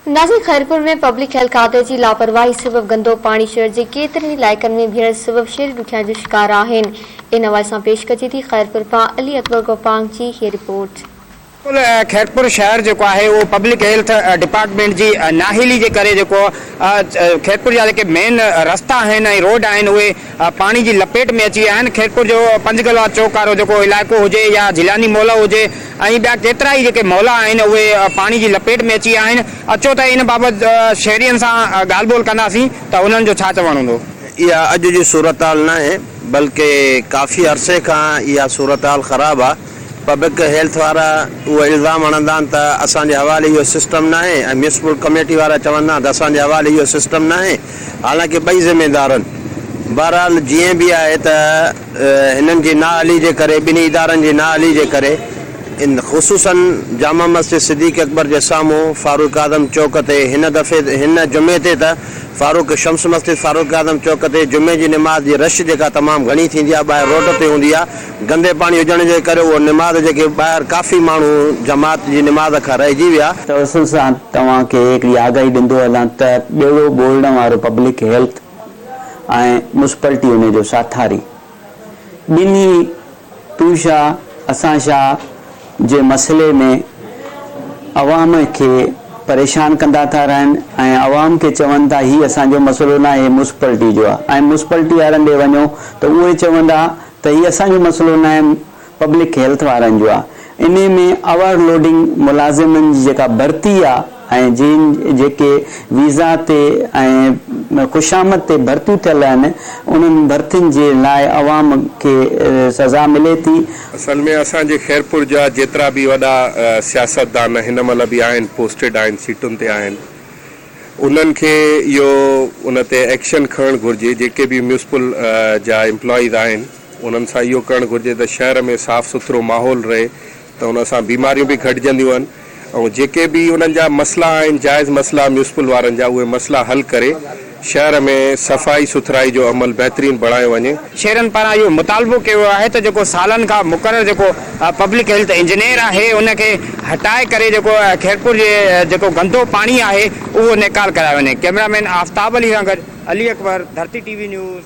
नाज़रीन, खैरपुर में public health खाते की लापरवाही सबब गंदो पानी शहर के केतरनि इलाइक़नि में भीड़ सबब शहरी ॾुखियाई जो शिकार आहिनि। इन हवाले से पेश कजे थी खैरपुर पां अली अकबर गोपांग की ये रिपोर्ट। खैरपुर शहर जो है वो पब्लिक हेल्थ डिपार्टमेंट की नाहिली के करे खैरपुर जा मेन रस्ता आहिनि ऐं रोड आहिनि उहे पानी की लपेट में अची विया आहिनि। खैरपुर जो पंजगलवा चौक वारो जेको इलाइक़ो हुजे या जिलानी मोहल्ला हुजे ऐं ॿिया केतिरा ई जेके मोहल्ला आहिनि उहे पानी की लपेट में अची विया आहिनि। अचो त इन बाबति शहरियुनि सां ॻाल्हि ॿोल कंदासीं त उन्हनि जो छा चवणु हूंदो। इहा अॼु जी सूरत हाल न आहे, बल्कि काफ़ी अरसे खां इहा सूरत हाल ख़राबु आहे। पब्लिक हेल्थ वारा उहो इल्ज़ाम हणंदा आहिनि त असांजे हवाले इहो सिस्टम न आहे ऐं म्यूनिसिपल कमेटी वारा चवंदा आहिनि त असांजे हवाले इहो सिस्टम न आहे। हालांकि ॿई ज़िम्मेदार आहिनि। बहरहाल जीअं बि आहे त हिननि जी नाअहली जे करे, ॿिन्ही इदारनि जी नाअहली जे करे इन ख़ुसूसन जामा मस्जिद सिद्दीक़ अकबर जे साम्हूं फारूक आज़म चौक ते हिन दफ़े हिन जुमे ते त फारूक शम्स मस्जिद फारूक आज़म चौक ते जुमे जी निमाज़ जी रश जेका तमामु घणी थींदी आहे, ॿाहिरि रोड ते हूंदी आहे। गंदे पाणी हुजण जे करे उहो निमाज़ जेके ॿाहिरि काफ़ी माण्हू जमात जी निमाज़ खां रहिजी विया। तवसल सां तव्हांखे हिकिड़ी आगाही ॾींदो हलां त ॿेड़ो ॿोलण वारो पब्लिक हेल्थ ऐं म्यूनिसिपलिटी उन जो साथारी ॿिन्ही तू छा असां छा जे मसइले में अवाम खे परेशान कंदा था रहनि ऐं अवाम खे चवनि था हीउ असांजो मसइलो न आहे, म्यूनिसिपलिटी जो आहे। ऐं म्यूनिसिपलिटी वारनि ॾे वञो त उहे चवंदा त हीउ असांजो मसइलो न आहे, पब्लिक हेल्थ वारनि जो आहे। इन में ओवरलोडिंग मुलाज़िमनि जी जेका भर्ती आहे ऐं जेके वीज़ा ते ऐं ख़ुशामद ते भर्तियूं थियल आहिनि उन्हनि भर्तियुनि जे लाइ अवाम खे सज़ा मिले थी। असल में असांजे खैरपुर जा जेतिरा बि वॾा सियासतदान हिन महिल बि आहिनि, पोस्टेड आहिनि, सीटुनि ते आहिनि, उन्हनि खे इहो उन ते एक्शन खणणु घुरिजे। जेके बि म्यूनिसिपल जा एम्प्लॉइज़ आहिनि उन्हनि सां इहो करणु घुरिजे त शहर में साफ़ सुथरो माहौल रहे, त उन सां बीमारियूं बि घटिजंदियूं आहिनि। ऐं जेके बि उन्हनि जा मसइला आहिनि, जाइज़ मसइला म्यूनिसिपल वारनि जा, उहे मसइला हल करे शहर में सफ़ाई सुथराई जो अमल बहितरीन बढ़ायो वञे। शहरनि पारां इहो मुतालबो कयो आहे त जेको सालनि खां मुक़ररु जेको पब्लिक हेल्थ इंजीनियर आहे उनखे हटाए करे जेको खैरपुर जे जेको गंदो पाणी आहे उहो निकाल करायो वञे। कैमरामैन आफ्ताब अली सां गॾु अली अकबर, धरती टीवी न्यूज़।